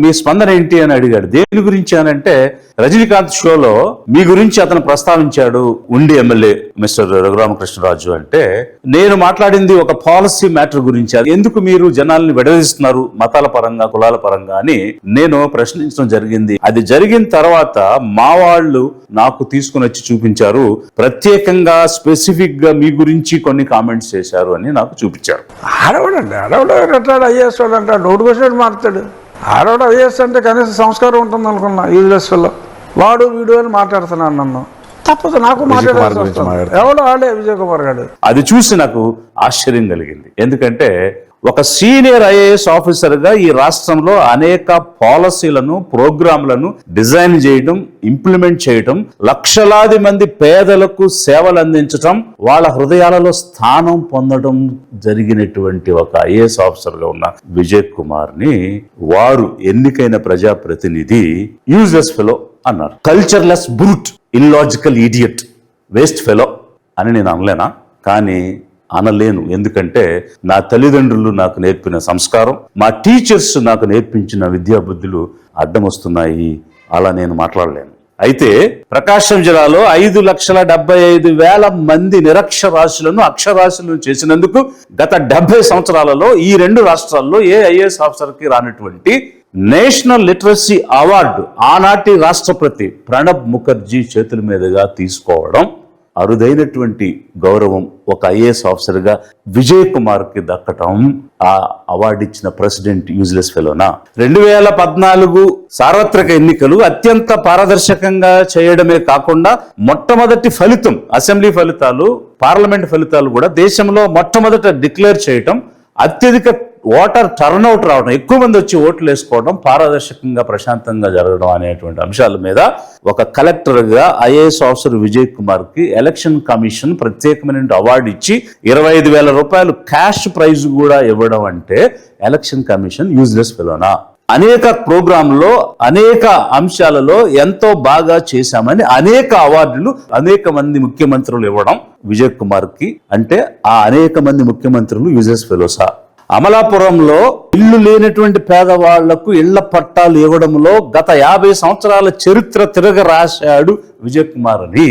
మీ స్పందన ఏంటి అని అడిగాడు. దేని గురించి అని అంటే, రజనీకాంత్ షోలో మీ గురించి అతను ప్రస్తావించాడు ఉండి ఎమ్మెల్యే మిస్టర్ రఘురామకృష్ణరాజు అంటే, నేను మాట్లాడింది ఒక పాలసీ మ్యాటర్ గురించి, అది ఎందుకు మీరు జనాల్ని విడదీస్తున్నారు మతాల పరంగా కులాల పరంగా అని నేను ప్రశ్నించడం జరిగింది. అది జరిగిన తర్వాత మా వాళ్ళు నాకు తీసుకుని వచ్చి చూపించారు, ప్రత్యేకంగా స్పెసిఫిక్ గా మీ గురించి కొన్ని కామెంట్స్ చేశారు అని నాకు చూపించారు. ఆడవాడు ఐఏఎస్ వాడు అంటే నోటుకు వచ్చినట్టు మాట్లాడు. ఆడవాడు ఐఏఎస్ అంటే కనీసం సంస్కారం ఉంటుంది అనుకున్నా. యూజ్లెస్ లో వాడు వీడు అని మాట్లాడుతున్నాను. నన్ను తప్పదు, నాకు మాట్లాడాల్సి ఎవడో ఆడే విజయ్ కుమార్ గారు. అది చూసి నాకు ఆశ్చర్యం కలిగింది. ఎందుకంటే ఒక సీనియర్ ఐఏఎస్ ఆఫీసర్ గా ఈ రాష్ట్రంలో అనేక పాలసీలను ప్రోగ్రాంలను డిజైన్ చేయడం, ఇంప్లిమెంట్ చేయడం, లక్షలాది మంది పేదలకు సేవలు అందించడం, వాళ్ళ హృదయాలలో స్థానం పొందడం జరిగినటువంటి ఒక ఐఏఎస్ ఆఫీసర్ గా ఉన్న విజయ్ కుమార్ ని వారు ఎన్నికైన ప్రజాప్రతినిధి యూజ్లెస్ ఫెలో అన్నారు. Cultureless brute, illogical idiot, waste fellow అని నేను అనలేనా? కానీ అనలేను. ఎందుకంటే నా తల్లిదండ్రులు నాకు నేర్పిన సంస్కారం, మా టీచర్స్ నాకు నేర్పించిన విద్యాబుద్ధులు అడ్డం వస్తున్నాయి. అలా నేను మాట్లాడలేను. అయితే ప్రకాశం జిల్లాలో 5,75,000 మంది నిరక్షరాస్యులను అక్షరాస్యులను చేసినందుకు గత 70 సంవత్సరాలలో ఈ 2 రాష్ట్రాల్లో ఏ ఐఏఎస్ ఆఫీసర్ కి రానటువంటి నేషనల్ లిటరసీ అవార్డు ఆనాటి రాష్ట్రపతి ప్రణబ్ ముఖర్జీ చేతుల మీదుగా తీసుకోవడం అరుదైనటువంటి గౌరవం. ఒక ఐఏఎస్ ఆఫీసర్ గా విజయ్ కుమార్ కి దక్కటం, ఆ అవార్డు ఇచ్చిన ప్రెసిడెంట్ యూజ్లెస్ ఫెలోనా? 2014 సార్వత్రిక ఎన్నికలు అత్యంత పారదర్శకంగా చేయడమే కాకుండా మొట్టమొదటి ఫలితం, అసెంబ్లీ ఫలితాలు, పార్లమెంట్ ఫలితాలు కూడా దేశంలో మొట్టమొదట డిక్లేర్ చేయటం, అత్యధిక ఓటర్ టర్న్అవుట్ రావడం, ఎక్కువ మంది వచ్చి ఓట్లు వేసుకోవడం, పారదర్శకంగా ప్రశాంతంగా జరగడం అనేటువంటి అంశాల మీద ఒక కలెక్టర్ గా ఐఏఎస్ ఆఫీసర్ విజయ్ కుమార్ కి ఎలక్షన్ కమిషన్ ప్రత్యేకమైన అవార్డు ఇచ్చి 25,000 రూపాయలు క్యాష్ ప్రైజ్ కూడా ఇవ్వడం అంటే ఎలక్షన్ కమిషన్ యూజ్లెస్ ఫెలోనా? అనేక ప్రోగ్రాంలో అనేక అంశాలలో ఎంతో బాగా చేశామని అనేక అవార్డులు అనేక మంది ముఖ్యమంత్రులు ఇవ్వడం విజయ్ కుమార్ కి అంటే, ఆ అనేక మంది ముఖ్యమంత్రులు యూజ్లెస్ ఫెలోసా? అమలాపురంలో ఇల్లు లేనటువంటి పేదవాళ్లకు ఇళ్ల పట్టాలు ఇవ్వడంలో గత 50 సంవత్సరాల చరిత్ర తిరగ రాశాడు విజయ్ కుమార్ అని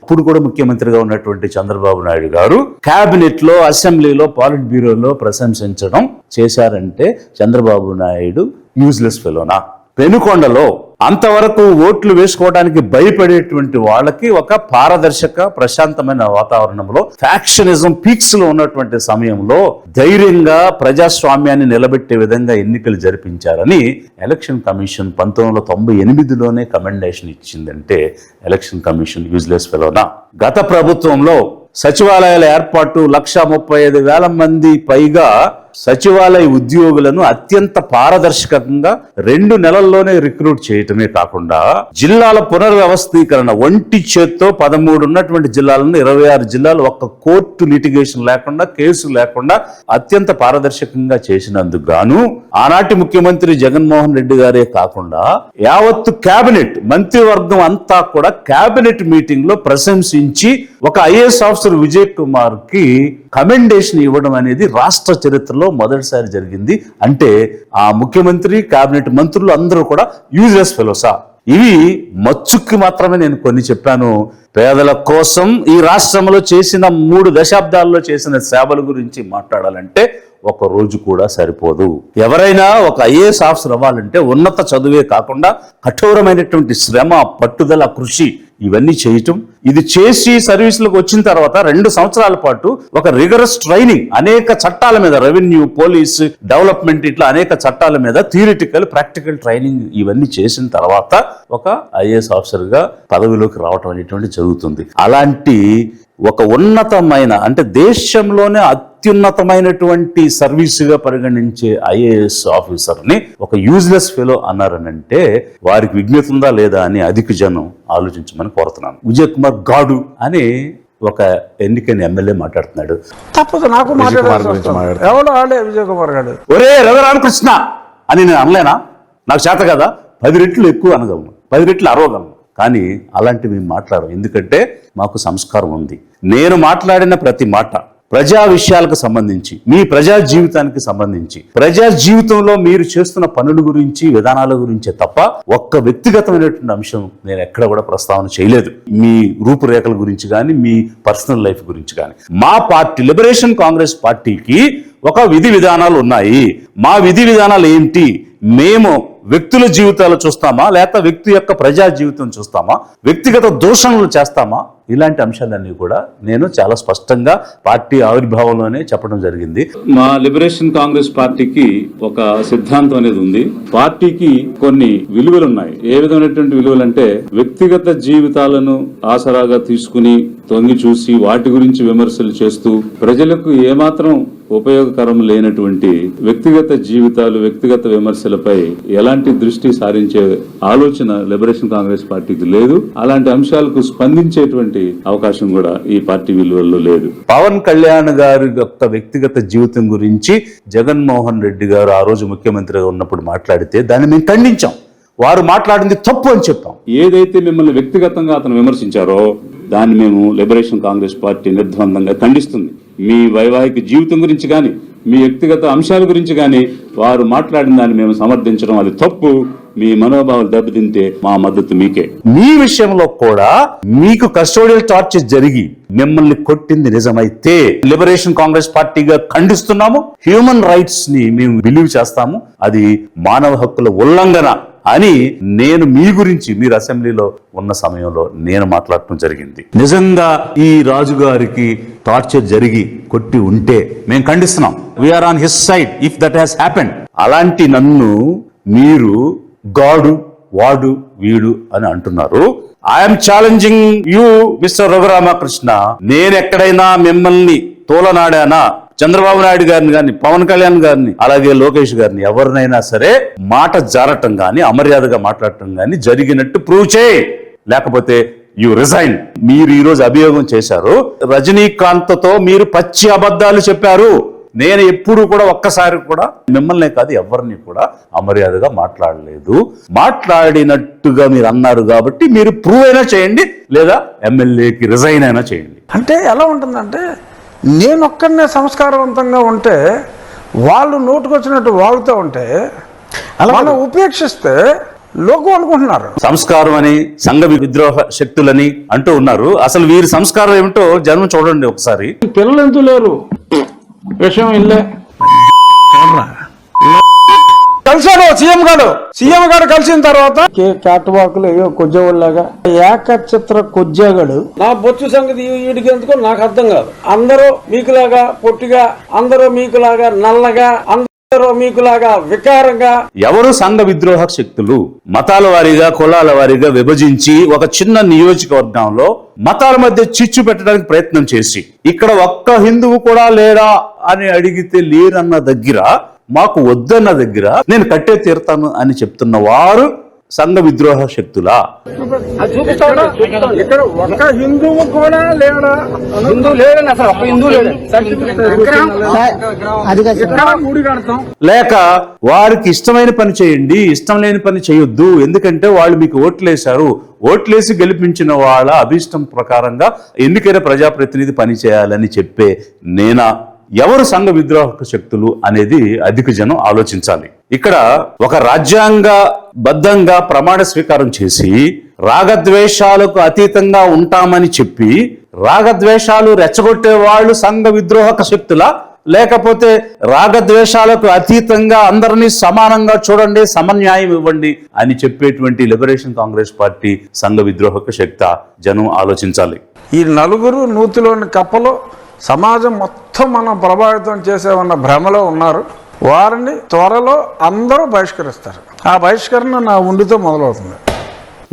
ఇప్పుడు కూడా ముఖ్యమంత్రిగా ఉన్నటువంటి చంద్రబాబు నాయుడు గారు కేబినెట్ లో, అసెంబ్లీలో, పాలిట్ బ్యూరోలో ప్రశంసించడం చేశారంటే చంద్రబాబు నాయుడు యూజ్లెస్ ఫెలోనా? పెనుకొండలో అంతవరకు ఓట్లు వేసుకోవడానికి భయపడేటువంటి వాళ్ళకి ఒక పారదర్శక ప్రశాంతమైన వాతావరణంలో, ఫ్యాక్షనిజం పీక్స్ లో ఉన్నటువంటి సమయంలో ధైర్యంగా ప్రజాస్వామ్యాన్ని నిలబెట్టే విధంగా ఎన్నికలు జరిపించారని ఎలక్షన్ కమిషన్ 1998లోనే కమెండేషన్ ఇచ్చిందంటే ఎలక్షన్ కమిషన్ యూజ్లెస్ ఫెలోనా? గత ప్రభుత్వంలో సచివాలయాల ఏర్పాటు 1,35,000 మంది పైగా సచివాలయ ఉద్యోగులను అత్యంత పారదర్శకంగా 2 నెలల్లోనే రిక్రూట్ చేయటమే కాకుండా జిల్లాల పునర్వ్యవస్థీకరణ ఒంటి చేత్తో 13 ఉన్నటువంటి జిల్లాలను 26 జిల్లాలు ఒక్క కోర్టు లిటిగేషన్ లేకుండా, కేసు లేకుండా అత్యంత పారదర్శకంగా చేసినందుకు గాను ఆనాటి ముఖ్యమంత్రి జగన్మోహన్ రెడ్డి గారే కాకుండా యావత్తు కేబినెట్ మంత్రివర్గం అంతా కూడా కేబినెట్ మీటింగ్ లో ప్రశంసించి ఒక ఐఏఎస్ ఆఫీసర్ విజయ్ కుమార్ కి కమెండేషన్ ఇవ్వడం అనేది రాష్ట్ర చరిత్రలో మొదటిసారి జరిగింది. అంటే ఆ ముఖ్యమంత్రి, కేబినెట్ మంత్రులు అందరూ కూడా యూజ్లెస్ ఫెలోసా? ఇవి మచ్చుక్కి మాత్రమే నేను కొన్ని చెప్పాను. పేదల కోసం ఈ రాష్ట్రంలో చేసిన 3 దశాబ్దాల్లో చేసిన సేవల గురించి మాట్లాడాలంటే ఒక రోజు కూడా సరిపోదు. ఎవరైనా ఒక ఐఏఎస్ ఆఫీసర్ అవ్వాలంటే ఉన్నత చదువే కాకుండా కఠోరమైనటువంటి శ్రమ, పట్టుదల, కృషి ఇవన్నీ చేయటం. ఇది చేసి సర్వీసులకు వచ్చిన తర్వాత 2 సంవత్సరాల పాటు ఒక రిగరస్ ట్రైనింగ్, అనేక చట్టాల మీద, రెవెన్యూ, పోలీస్, డెవలప్మెంట్, ఇట్లా అనేక చట్టాల మీద థియరిటికల్, ప్రాక్టికల్ ట్రైనింగ్ ఇవన్నీ చేసిన తర్వాత ఒక ఐఏఎస్ ఆఫీసర్ గా పదవిలోకి రావటం అనేటువంటి జరుగుతుంది. అలాంటి ఒక ఉన్నతమైన, అంటే దేశంలోనే అత్యున్నతమైనటువంటి సర్వీసుగా పరిగణించే ఐఏఎస్ ఆఫీసర్ని ఒక యూజ్లెస్ ఫెలో అన్నారనంటే వారికి విజ్ఞత ఉందా లేదా అని అధిక జనం ఆలోచించమని కోరుతున్నాను. విజయ్ కుమార్ గాడు అని ఒక ఎన్నికైన ఎమ్మెల్యే మాట్లాడుతున్నాడు. తప్పదు, నాకు ఎవడో ఆడే విజయ్ కుమార్ గారు. ఒరే రఘురామకృష్ణ అని నేను అనలేనా? నాకు చేత కదా, 10 రెట్లు ఎక్కువ అనగలను, 10 రెట్లు అరవగలను. కానీ అలాంటివి మాట్లాడడం, ఎందుకంటే మాకు సంస్కారం ఉంది. నేను మాట్లాడిన ప్రతి మాట ప్రజా విషయాలకు సంబంధించి, మీ ప్రజా జీవితానికి సంబంధించి, ప్రజా జీవితంలో మీరు చేస్తున్న పనుల గురించి, విధానాల గురించే తప్ప ఒక్క వ్యక్తిగతమైనటువంటి అంశం నేను ఎక్కడ కూడా ప్రస్తావన చేయలేదు. మీ రూపురేఖల గురించి కానీ, మీ పర్సనల్ లైఫ్ గురించి కానీ. మా పార్టీ లిబరేషన్ కాంగ్రెస్ పార్టీకి ఒక విధి విధానాలు ఉన్నాయి. మా విధి విధానాలు ఏంటి? మేము వ్యక్తుల జీవితాలు చూస్తామా, లేక వ్యక్తి యొక్క ప్రజా జీవితం చూస్తామా, వ్యక్తిగత దూషణలు చేస్తామా? ఇలాంటి అంశాలన్నీ కూడా నేను చాలా స్పష్టంగా పార్టీ ఆవిర్భావంలోనే చెప్పడం జరిగింది. మా లిబరేషన్ కాంగ్రెస్ పార్టీకి ఒక సిద్ధాంతం అనేది ఉంది. పార్టీకి కొన్ని విలువలు ఉన్నాయి. ఏ విధమైనటువంటి విలువలు అంటే, వ్యక్తిగత జీవితాలను ఆసరాగా తీసుకుని తొంగి చూసి వాటి గురించి విమర్శలు చేస్తూ ప్రజలకు ఏమాత్రం ఉపయోగకరం లేనటువంటి వ్యక్తిగత జీవితాలు, వ్యక్తిగత విమర్శలపై ఎలాంటి దృష్టి సారించే ఆలోచన లిబరేషన్ కాంగ్రెస్ పార్టీకి లేదు. అలాంటి అంశాలకు స్పందించేటువంటి అవకాశం కూడా ఈ పార్టీ విలువల్లో లేదు. పవన్ కళ్యాణ్ గారి యొక్క వ్యక్తిగత జీవితం గురించి జగన్మోహన్ రెడ్డి గారు ఆ రోజు ముఖ్యమంత్రిగా ఉన్నప్పుడు మాట్లాడితే దాన్ని మేము ఖండించాం. వారు మాట్లాడింది తప్పు అని చెప్పాం. ఏదైతే మిమ్మల్ని వ్యక్తిగతంగా అతను విమర్శించారో దాన్ని మేము లిబరేషన్ కాంగ్రెస్ పార్టీ నిర్ద్వందంగా ఖండిస్తుంది. మీ వైవాహిక జీవితం గురించి కానీ, మీ వ్యక్తిగత అంశాల గురించి కానీ వారు మాట్లాడిన దాన్ని మేము సమర్థించడం అది తప్పు. మీ మనోభావాలు దెబ్బతింటే మా మద్దతు మీకే. మీ విషయంలో కూడా మీకు కస్టోడియల్ టార్చర్ జరిగి మిమ్మల్ని కొట్టింది నిజమైతే లిబరేషన్ కాంగ్రెస్ పార్టీగా ఖండిస్తున్నాము. హ్యూమన్ రైట్స్ ని మేము బిలీవ్ చేస్తాము. అది మానవ హక్కుల ఉల్లంఘన అని నేను మీ గురించి మీరు అసెంబ్లీలో ఉన్న సమయంలో నేను మాట్లాడటం జరిగింది. నిజంగా ఈ రాజుగారికి టార్చర్ జరిగి కొట్టి ఉంటే మేము ఖండిస్తున్నాం. We are on his side if that has happened. అలాంటి నన్ను మీరు గాడు, వాడు, వీడు అని అంటున్నారు. I'm challenging you mister Raghurama Krishna. నేను ఎక్కడైనా మిమ్మల్ని తోలనాడానా, చంద్రబాబు నాయుడు గారిని కానీ, పవన్ కళ్యాణ్ గారిని, అలాగే లోకేష్ గారిని, ఎవరినైనా సరే మాట జారటం గాని, అమర్యాదగా మాట్లాడటం గాని జరిగినట్టు ప్రూవ్ చేయి, లేకపోతే యు రిజైన్. మీరు ఈ రోజు అభియోగం చేశారు. రజనీకాంత్ తో మీరు పచ్చి అబద్ధాలు చెప్పారు. నేను ఎప్పుడు కూడా ఒక్కసారి కూడా మిమ్మల్నే కాదు ఎవరిని కూడా అమర్యాదగా మాట్లాడలేదు. మాట్లాడినట్టుగా మీరు అన్నారు కాబట్టి మీరు ప్రూవ్ అయినా చేయండి, లేదా ఎమ్మెల్యేకి రిజైన్ అయినా చేయండి. అంటే ఎలా ఉంటుందంటే, నేను ఒక్కడనే సంస్కారవంతంగా ఉంటే వాళ్ళు నోటుకొచ్చినట్టు వాగుతూ ఉంటే మనం ఉపేక్షిస్తే లోకం అనుకుంటున్నారు సంస్కారం అని, సంఘ విద్రోహ శక్తులని అంటూ ఉన్నారు. అసలు వీరి సంస్కారం ఏమిటో జనం చూడండి ఒకసారి. పిల్లలు ఎందుకు లేరు విషయం ఇల్లే కలిసాడు సీఎం గారు కలిసిన తర్వాత క్యాట్ వాకులు అయ్యో కొజ్జేవాళ్ళగా ఏకచిత్ర కొజ్జేగాడు. నా బొచ్చు సంగతి వీడికి ఎందుకో నాకు అర్థం కాదు. అందరూ మీకులాగా పొట్టిగా, అందరూ మీకులాగా నల్లగా, అందరూ మీకులాగా వికారంగా. ఎవరు సంఘ విద్రోహ శక్తులు మతాల వారీగా, కులాల వారీగా విభజించి ఒక చిన్న నియోజకవర్గంలో మతాల మధ్య చిచ్చు పెట్టడానికి ప్రయత్నం చేసి ఇక్కడ ఒక్క హిందువు కూడా లేరా అని అడిగితే లేరన్న దగ్గర, మాకు వద్దన్న దగ్గర నేను కట్టే తీరుతాను అని చెప్తున్న వారు సంఘ విద్రోహ శక్తులా? ఇక్కడ ఒక్క హిందువు కూడా లేడా? లేక వారికి ఇష్టమైన పని చేయండి, ఇష్టం లేని పని చేయొద్దు. ఎందుకంటే వాళ్ళు మీకు ఓట్లేశారు, ఓట్లేసి గెలిపించిన వాళ్ళ అభిష్టం ప్రకారంగా ఎన్నికైన ప్రజాప్రతినిధి పని చేయాలని చెప్పే నేనా? ఎవరు సంఘ విద్రోహక శక్తులు అనేది అధిక జనం ఆలోచించాలి. ఇక్కడ ఒక రాజ్యాంగ బద్ధంగా ప్రమాణ స్వీకారం చేసి రాగద్వేషాలకు అతీతంగా ఉంటామని చెప్పి రాగద్వేషాలు రెచ్చగొట్టే వాళ్ళు సంఘ విద్రోహక శక్తులా, లేకపోతే రాగద్వేషాలకు అతీతంగా అందరినీ సమానంగా చూడండి, సమన్యాయం ఇవ్వండి అని చెప్పేటువంటి లిబరేషన్ కాంగ్రెస్ పార్టీ సంఘ విద్రోహక శక్తి? జనం ఆలోచించాలి. ఈ నలుగురు నూతిలోని కప్పలు సమాజం మొత్తం మనం ప్రభావితం చేసేవన్న భ్రమలో ఉన్నారు. వారిని త్వరలో అందరూ బహిష్కరిస్తారు. ఆ బహిష్కరణ నా ఉండితో మొదలవుతుంది.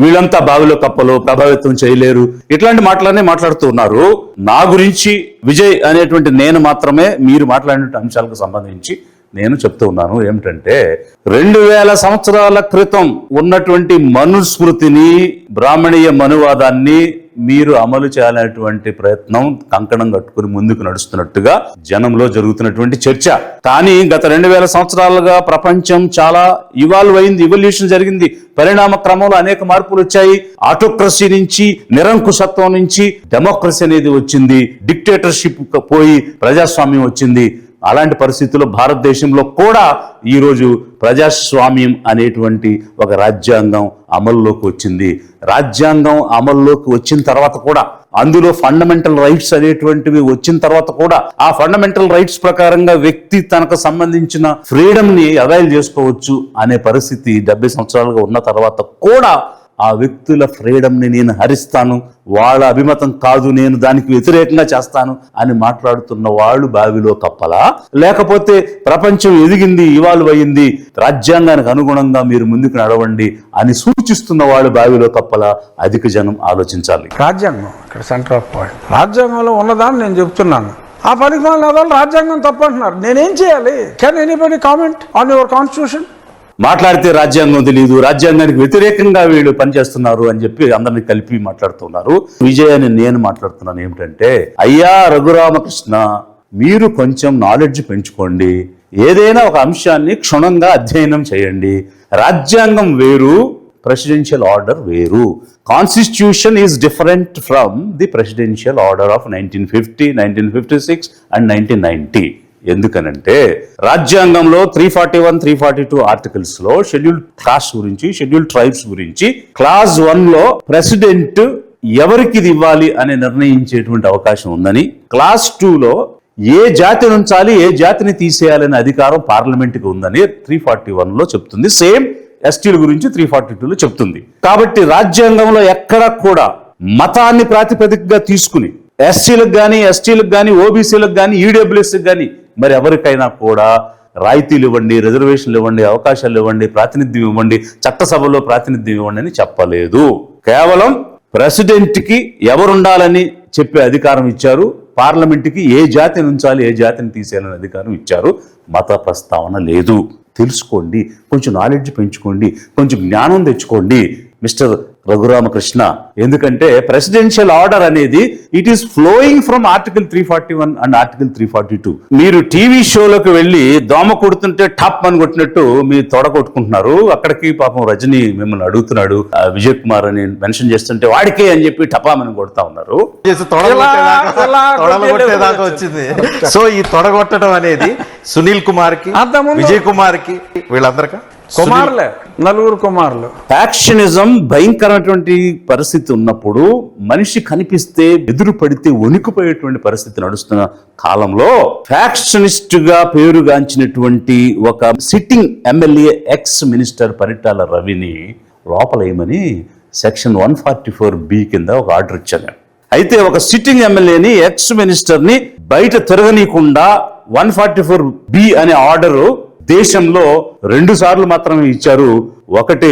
వీళ్ళంతా బావిలో కప్పలు, ప్రభావితం చేయలేరు, ఇట్లాంటి మాటలనే మాట్లాడుతూ ఉన్నారు. నా గురించి విజయ్ అనేటువంటి నేను మాత్రమే మీరు మాట్లాడిన అంశాలకు సంబంధించి నేను చెప్తూ ఉన్నాను. ఏమిటంటే 2000 సంవత్సరాల క్రితం ఉన్నటువంటి మనుస్మృతిని, బ్రాహ్మణీయ మనువాదాన్ని మీరు అమలు చేయాలనేటువంటి ప్రయత్నం కంకణం కట్టుకుని ముందుకు నడుస్తున్నట్టుగా జనంలో జరుగుతున్నటువంటి చర్చ. కానీ గత 2000 సంవత్సరాలుగా ప్రపంచం చాలా ఇవల్యూషన్ జరిగింది. పరిణామ క్రమంలో అనేక మార్పులు వచ్చాయి. ఆటోక్రసీ నుంచి, నిరంకుశత్వం నుంచి డెమోక్రసీ అనేది వచ్చింది. డిక్టేటర్షిప్ పోయి ప్రజాస్వామ్యం వచ్చింది. అలాంటి పరిస్థితుల్లో భారతదేశంలో కూడా ఈరోజు ప్రజాస్వామ్యం అనేటువంటి ఒక రాజ్యాంగం అమల్లోకి వచ్చింది. రాజ్యాంగం అమల్లోకి వచ్చిన తర్వాత కూడా అందులో ఫండమెంటల్ రైట్స్ అనేటువంటివి వచ్చిన తర్వాత కూడా ఆ ఫండమెంటల్ రైట్స్ ప్రకారంగా వ్యక్తి తనకు సంబంధించిన ఫ్రీడమ్ ని అవైల్ చేసుకోవచ్చు అనే పరిస్థితి 70 సంవత్సరాలుగా ఉన్న తర్వాత కూడా ఆ వ్యక్తుల ఫ్రీడమ్ ని నేను హరిస్తాను, వాళ్ళ అభిమతం కాదు, నేను దానికి వ్యతిరేకంగా చేస్తాను అని మాట్లాడుతున్న వాళ్ళు బావిలో కప్పలా, లేకపోతే ప్రపంచం ఎదిగింది, ఇవాల్వ్ అయింది, రాజ్యాంగానికి అనుగుణంగా మీరు ముందుకు నడవండి అని సూచిస్తున్న వాళ్ళు బావిలో కప్పలా అధిక జనం ఆలోచించాలి. రాజ్యాంగం ఇక్కడ సెంటర్ ఆఫ్ పాయింట్. రాజ్యాంగంలో ఉన్నదాన్ని నేను చెప్తున్నాను. ఆ పనికి వాళ్ళు రాజ్యాంగం తప్పు అంటున్నారు. నేనేం చేయాలి? Can anybody comment on your constitution? మాట్లాడితే రాజ్యాంగం తెలియదు, రాజ్యాంగానికి వ్యతిరేకంగా వీళ్ళు పనిచేస్తున్నారు అని చెప్పి అందరినీ కలిపి మాట్లాడుతున్నారు. విజయాన్ని నేను మాట్లాడుతున్నాను ఏమిటంటే, అయ్యా రఘురామకృష్ణ, మీరు కొంచెం నాలెడ్జ్ పెంచుకోండి, ఏదైనా ఒక అంశాన్ని క్షుణ్ణంగా అధ్యయనం చేయండి. రాజ్యాంగం వేరు, ప్రెసిడెన్షియల్ ఆర్డర్ వేరు. Constitution is different from the presidential order of 1950, 1956 and 1990. ఎందుకనంటే రాజ్యాంగంలో 341, 342 ఆర్టికల్స్ లో షెడ్యూల్డ్ కాస్ట్ గురించి, షెడ్యూల్డ్ ట్రైబ్స్ గురించి క్లాజ్ 1 లో ప్రెసిడెంట్ ఎవరికి ఇది ఇవ్వాలి అని నిర్ణయించేటువంటి అవకాశం ఉందని, క్లాస్ 2 లో ఏ జాతిని ఉంచాలి, ఏ జాతిని తీసేయాలనే అధికారం పార్లమెంట్ కి ఉందని 341 లో చెప్తుంది. సేమ్ ఎస్టీల గురించి 342 లో చెప్తుంది. కాబట్టి రాజ్యాంగంలో ఎక్కడ కూడా మతాన్ని ప్రాతిపదికగా తీసుకుని ఎస్సీలకు కానీ, ఎస్టీలకు కానీ, ఓబీసీలకు కానీ, ఈడబ్ల్యూఎస్కి కానీ మరి ఎవరికైనా కూడా రాయితీలు ఇవ్వండి, రిజర్వేషన్లు ఇవ్వండి, అవకాశాలు ఇవ్వండి, ప్రాతినిధ్యం ఇవ్వండి, చట్టసభలో ప్రాతినిధ్యం ఇవ్వండి అని చెప్పలేదు. కేవలం ప్రెసిడెంట్ కి ఎవరుండాలని చెప్పే అధికారం ఇచ్చారు. పార్లమెంట్కి ఏ జాతిని ఉంచాలి, ఏ జాతిని తీసేయాలని అధికారం ఇచ్చారు. మత ప్రస్తావన లేదు. తెలుసుకోండి, కొంచెం నాలెడ్జ్ పెంచుకోండి, కొంచెం జ్ఞానం తెచ్చుకోండి మిస్టర్ రఘురామకృష్ణ. ఎందుకంటే ప్రెసిడెన్షియల్ ఆర్డర్ అనేది it is flowing from article 341 and article 342. మీరు టీవీ షోలోకి వెళ్ళి దోమ కొడుతుంటే టాప్ అని కొట్టినట్టు మీ తొడ కొట్టుకుంటున్నారు. అక్కడికి పాపం రజనీ మిమ్మల్ని అడుగుతున్నాడు, విజయ్ కుమార్ అని మెన్షన్ చేస్తుంటే వాడికే అని చెప్పి టపామని కొడతా ఉన్నారు. వచ్చింది. సో ఈ తొడగొట్టడం అనేది సునీల్ కుమార్ కి, విజయ్ కుమార్ కి, వీళ్ళందరికీ కుమారులే, నలుగురు కుమారులు. ఫ్యాక్షనిజం భయంకరమైనటువంటి పరిస్థితి ఉన్నప్పుడు మనిషి కనిపిస్తే ఎదురు పడితే వణికిపోయేటువంటి పరిస్థితి నడుస్తున్న కాలంలో ఫ్యాక్షనిస్ట్ గా పేరుగాంచినటువంటి ఒక sitting MLA ex minister Paritala రవిని లోపలేయమని సెక్షన్ 144B కింద ఒక ఆర్డర్ ఇచ్చాను. అయితే ఒక సిట్టింగ్ ఎమ్మెల్యేని, ఎక్స్ మినిస్టర్ ని బయట తిరగనీయకుండా 144B అనే ఆర్డరు దేశంలో 2 సార్లు మాత్రమే ఇచ్చారు. ఒకటి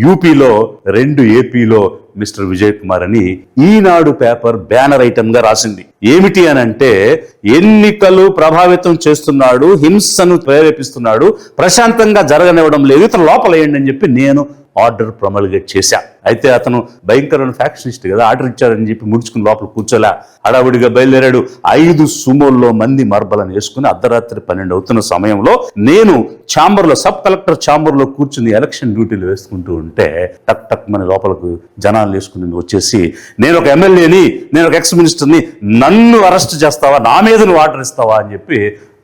యూపీలో, 2 ఏపీలో మిస్టర్ విజయ్ కుమార్ అని ఈనాడు పేపర్ బ్యానర్ ఐటమ్ గా రాసింది. ఏమిటి అని అంటే, ఎన్నికలు ప్రభావితం చేస్తున్నాడు, హింసను ప్రేరేపిస్తున్నాడు, ప్రశాంతంగా జరగనివ్వడం లేదు, ఇతను లోపలేయండి అని చెప్పి నేను ఆర్డర్ ప్రొమల్గేట్ చేశా. అయితే అతను భయంకరమైన ఫ్యాక్షనిస్ట్ కదా, ఆర్డర్ ఇచ్చారని చెప్పి ముడుచుకుని లోపల కూర్చోలే, హడావుడిగా బయలుదేరాడు. 5 సుమోల్లో మంది మార్బలను వేసుకుని అర్ధరాత్రి 12 అవుతున్న సమయంలో నేను ఛాంబర్లో, సబ్ కలెక్టర్ ఛాంబర్లో కూర్చుని ఎలక్షన్ డ్యూటీలు వేసుకుంటూ ఉంటే టక్ టక్ మన లోపలకు జనాలు వేసుకుని వచ్చేసి, నేను ఒక ఎమ్మెల్యేని, నేను ఒక ఎక్స్ మినిస్టర్ని, నన్ను అరెస్ట్ చేస్తావా, నా మీద నువ్వు ఆర్డర్ ఇస్తావా అని చెప్పి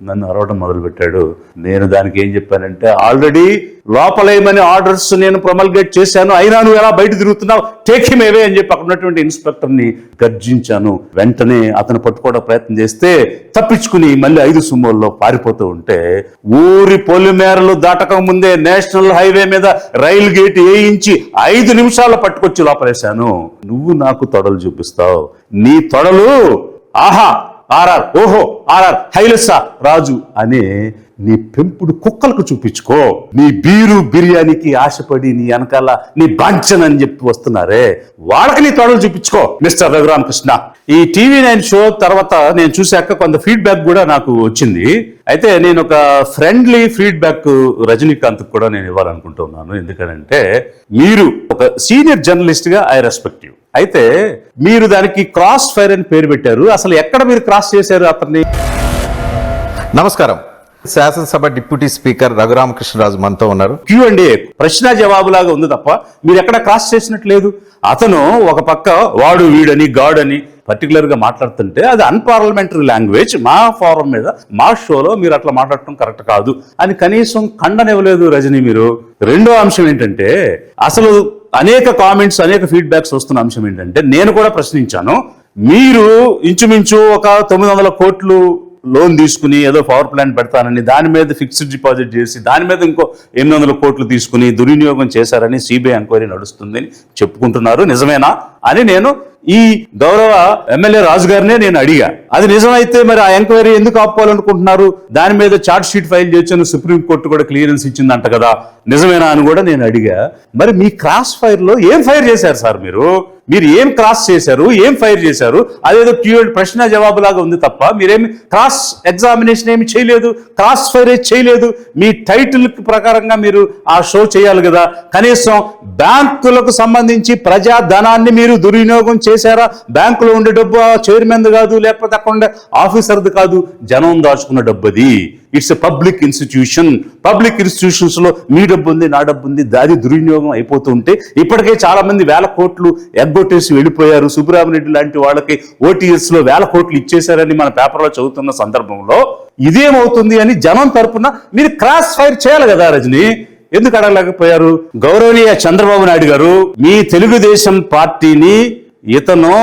నన్ను అరవడం మొదలుపెట్టాడు. నేను దానికి ఏం చెప్పానంటే, ఆల్రెడీ లోపలేమని ఆర్డర్స్ నేను ప్రొమల్గేట్ చేశాను, అయినా నువ్వు ఎలా బయట తిరుగుతున్నావు, టేక్ హిమ్ అవే అని చెప్పి అక్కడ ఉన్నటువంటి ఇన్స్పెక్టర్ని గర్జించాను. వెంటనే అతను పట్టుకోవడం ప్రయత్నం చేస్తే తప్పించుకుని మళ్ళీ 5 సుమోల్లో పారిపోతూ ఉంటే, ఊరి పొలిమేరలు దాటక ముందే నేషనల్ హైవే మీద రైలు గేట్ వేయించి 5 నిమిషాల్లో పట్టుకొచ్చి లోపలేశాను. నువ్వు నాకు తొడలు చూపిస్తావు, నీ తొడలు ఆహా ఆర్ఆర్, ఓహో ఆర్ఆర్, హైలెస్సా రాజు అనే నీ పెంపుడు కుక్కలకు చూపించుకో. నీ బీరు బిర్యానీకి ఆశపడి నీ వెనకాల నీ బాంచనని చెప్పి వస్తున్నారే, వాళ్ళకి నీ తోడలు చూపించుకో మిస్టర్ రఘురామకృష్ణ. ఈ TV9 షో తర్వాత నేను చూశాక కొంత ఫీడ్బ్యాక్ కూడా నాకు వచ్చింది. అయితే నేను ఒక ఫ్రెండ్లీ ఫీడ్బ్యాక్ రజనీకాంత్ కూడా నేను ఇవ్వాలనుకుంటున్నాను. ఎందుకంటే మీరు ఒక సీనియర్ జర్నలిస్ట్ గా ఐ రెస్పెక్ట్ యూ. అయితే మీరు దానికి క్రాస్ ఫైర్ అని పేరు పెట్టారు. అసలు ఎక్కడ మీరు క్రాస్ చేశారు అతన్ని? నమస్కారం. శాసనసభ డిప్యూటీ స్పీకర్ రఘురామకృష్ణరాజు మనతో ఉన్నారు. Q&A ప్రశ్న జవాబులాగా ఉంది తప్ప మీరు ఎక్కడ క్రాస్ చేసినట్లేదు. అతను ఒక పక్క వాడు వీడని గాడని పర్టికులర్ గా మాట్లాడుతుంటే అది అన్పార్లమెంటరీ లాంగ్వేజ్. మా ఫోరం మీద మా షోలో మీరు అట్లా మాట్లాడటం కరెక్ట్ కాదు అని కనీసం ఖండనివ్వలేదు రజనీ మీరు. రెండో అంశం ఏంటంటే, అసలు అనేక కామెంట్స్ అనేక ఫీడ్బ్యాక్స్ వస్తున్న అంశం ఏంటంటే, నేను కూడా ప్రశ్నించాను. మీరు ఇంచుమించు ఒక 900 కోట్లు లోన్ తీసుకుని ఏదో పవర్ ప్లాంట్ పెడతానని దాని మీద ఫిక్స్డ్ డిపాజిట్ చేసి దాని మీద ఇంకో 800 కోట్లు తీసుకుని దుర్వినియోగం చేశారని సిబిఐ ఎంక్వైరీ నడుస్తుందని చెప్పుకుంటున్నారు. నిజమేనా అని నేను ఈ గౌరవ ఎమ్మెల్యే రాజు గారినే నేను అడిగా. అది నిజమైతే మరి ఆ ఎంక్వైరీ ఎందుకు ఆపుకోవాలనుకుంటున్నారు? దాని మీద ఛార్జ్ షీట్ ఫైల్ చేయొచ్చని సుప్రీంకోర్టు కూడా క్లియరెన్స్ ఇచ్చిందంట కదా, నిజమేనా అని కూడా నేను అడిగా. మరి మీ క్రాస్ ఫైర్ లో ఏం ఫైర్ చేశారు సార్? మీరు ఏం క్రాస్ చేశారు, ఏం ఫైర్ చేశారు? అదేదో ప్రశ్న జవాబులాగా ఉంది తప్ప మీరేమి క్రాస్ ఎగ్జామినేషన్ ఏమి చేయలేదు, క్రాస్ ఫైర్ చేయలేదు. మీ టైటిల్ ప్రకారంగా మీరు ఆ షో చేయాలి కదా. కనీసం బ్యాంకులకు సంబంధించి ప్రజా ధనాన్ని మీరు దుర్వినియోగం చేశారా? బ్యాంకులో ఉండే డబ్బు చైర్మన్ కాదు, లేకపోతే అక్కడ ఉండే ఆఫీసర్ది కాదు, జనం దాచుకున్న డబ్బు అది. It's a public institution. Public institutions లో మీ డబ్బు ఉంది, నా డబ్బు ఉంది, దాని దుర్వినియోగం అయిపోతుంటే ఇప్పటికే చాలా మంది 1000 కోట్లు ఎగ్గొట్టేసి వెళ్ళిపోయారు. సుబ్రహ్మణ్యం లాంటి వాళ్ళకి OTS లో 1000 కోట్లు ఇచ్చేశారని మన పేపర్లో చదువుతున్న సందర్భంలో ఇదేమవుతుంది అని జనం తరపున మీరు క్రాస్ ఫైర్ చేయాలి కదా రజనీ. ఎందుకు అడగలేకపోయారు? గౌరవనీయ చంద్రబాబు నాయుడు గారు, మీ తెలుగుదేశం పార్టీని ఇతను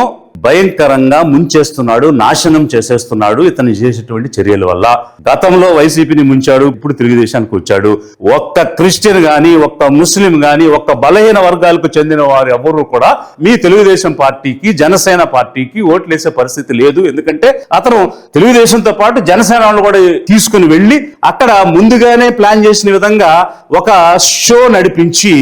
భయంకరంగా ముంచేస్తున్నాడు, నాశనం చేసేస్తున్నాడు ఇతను చేసేటువంటి చర్యల వల్ల. గతంలో వైసీపీని ముంచాడు, ఇప్పుడు తెలుగుదేశానికి వచ్చాడు. ఒక్క క్రిస్టియన్ గాని, ఒక్క ముస్లిం గాని, ఒక్క బలహీన వర్గాలకు చెందిన వారు ఎవరు కూడా మీ తెలుగుదేశం పార్టీకి, జనసేన పార్టీకి ఓట్లేసే పరిస్థితి లేదు. ఎందుకంటే అతను తెలుగుదేశంతో పాటు జనసేన వాళ్ళు కూడా తీసుకుని వెళ్ళి అక్కడ ముందుగానే ప్లాన్ చేసిన విధంగా ఒక షో నడిపించి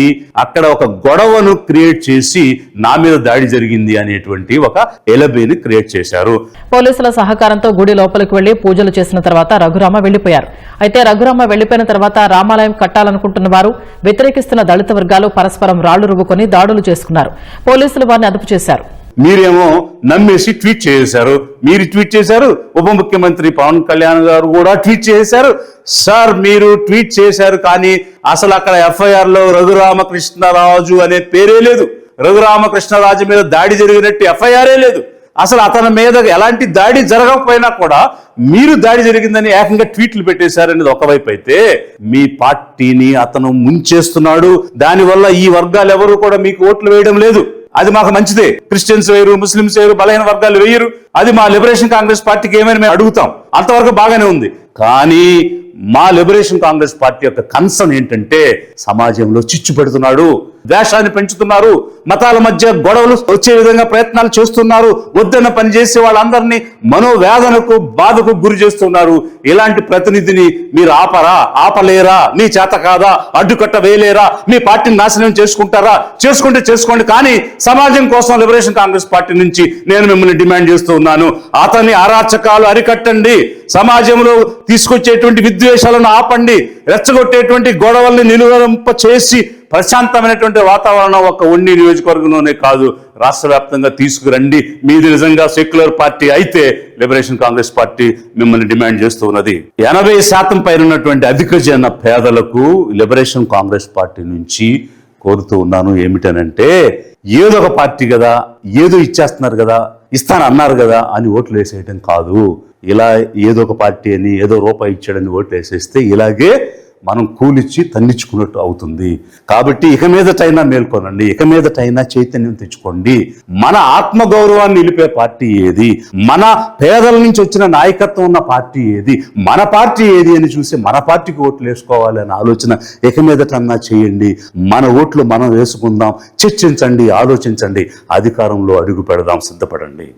అక్కడ ఒక గొడవను క్రియేట్ చేసి నా మీద దాడి జరిగింది అనేటువంటి ఒక ఎలబీని క్రియేట్ చేశారు. పోలీసుల సహకారంతో గుడి లోపలికి వెళ్లి పూజలు చేసిన తర్వాత రఘురామ వెళ్లిపోయారు. అయితే రఘురామ వెళ్లిపోయిన తర్వాత రామాలయం కట్టాలనుకుంటున్న వారు, వ్యతిరేకిస్తున్న దళిత వర్గాలు పరస్పరం రాళ్లు రువ్వుకొని దాడులు చేసుకున్నారు. పోలీసులు వారిని అదుపు చేశారు. మీరేమో నమ్మేసి ట్వీట్ చేశారు. మీరు ట్వీట్ చేశారు, ఉప ముఖ్యమంత్రి పవన్ కళ్యాణ్ గారు కూడా ట్వీట్ చేశారు. సార్ మీరు ట్వీట్ చేశారు, కానీ అసలు అక్కడ FIR లో రఘురామకృష్ణరాజు అనే పేరే లేదు. రఘురామకృష్ణరాజు మీద దాడి జరిగినట్టు FIR లేదు. అసలు అతని మీద ఎలాంటి దాడి జరగకపోయినా కూడా మీరు దాడి జరిగిందని ఏకంగా ట్వీట్లు పెట్టేశారనేది ఒకవైపు అయితే, మీ పార్టీని అతను ముంచేస్తున్నాడు. దానివల్ల ఈ వర్గాలు ఎవరు కూడా మీకు ఓట్లు వేయడం లేదు. అది మాకు మంచిదే. క్రిస్టియన్స్ వేయరు, ముస్లింస్ వేయరు, బలహీన వర్గాలు వేయరు. అది మా లిబరేషన్ కాంగ్రెస్ పార్టీకి ఏమైనా మేము అడుగుతాం, అంతవరకు బాగానే ఉంది. కానీ మా లిబరేషన్ కాంగ్రెస్ పార్టీ యొక్క కన్సర్న్ ఏంటంటే, సమాజంలో చిచ్చు పెడుతున్నాడు, ద్వేషాన్ని పెంచుతున్నారు, మతాల మధ్య గొడవలు వచ్చే విధంగా ప్రయత్నాలు చేస్తున్నారు, వద్దన్న పని చేసే వాళ్ళందరినీ మనోవేదనకు, బాధకు గురి చేస్తున్నారు. ఇలాంటి ప్రతినిధిని మీరు ఆపలేరా? మీ చేత కాదా? అడ్డుకట్ట వేయలేరా? మీ పార్టీని నాశనం చేసుకుంటారా? చేసుకోండి. కానీ సమాజం కోసం లిబరేషన్ కాంగ్రెస్ పార్టీ నుంచి నేను మిమ్మల్ని డిమాండ్ చేస్తూ ఉన్నాను, అతని అరాచకాలు అరికట్టండి, సమాజంలో తీసుకొచ్చేటువంటి విద్వేషాలను ఆపండి, రెచ్చగొట్టేటువంటి గొడవల్ని నిలువరింప చేసి ప్రశాంతమైనటువంటి వాతావరణం ఒక ఉండి నియోజకవర్గంలోనే కాదు రాష్ట్ర వ్యాప్తంగా తీసుకురండి. మీది నిజంగా సెక్యులర్ పార్టీ అయితే లిబరేషన్ కాంగ్రెస్ పార్టీ మిమ్మల్ని డిమాండ్ చేస్తూ ఉన్నది. 80% పైన ఉన్నటువంటి అధిక జన పేదలకు లిబరేషన్ కాంగ్రెస్ పార్టీ నుంచి కోరుతూ ఉన్నాను ఏమిటనంటే, ఏదో ఒక పార్టీ కదా, ఏదో ఇచ్చేస్తున్నారు కదా, ఇస్తానన్నారు కదా అని ఓట్లు వేసేయటం కాదు. ఇలా ఏదో ఒక పార్టీ అని, ఏదో రూపాయి ఇచ్చాడని ఓట్లు వేసేస్తే ఇలాగే మనం కూలిచ్చి తన్నించుకున్నట్టు అవుతుంది. కాబట్టి ఇక మీదటైనా మేల్కొనండి, ఇక మీదటైనా చైతన్యం తెచ్చుకోండి. మన ఆత్మగౌరవాన్ని నిలిపే పార్టీ ఏది, మన పేదల నుంచి వచ్చిన నాయకత్వం ఉన్న పార్టీ ఏది, మన పార్టీ ఏది అని చూసి మన పార్టీకి ఓట్లు వేసుకోవాలి అనే ఆలోచన ఇక మీదటన్నా చేయండి. మన ఓట్లు మనం వేసుకుందాం, చర్చించండి, ఆలోచించండి, అధికారంలో అడుగు పెడదాం, సిద్ధపడండి.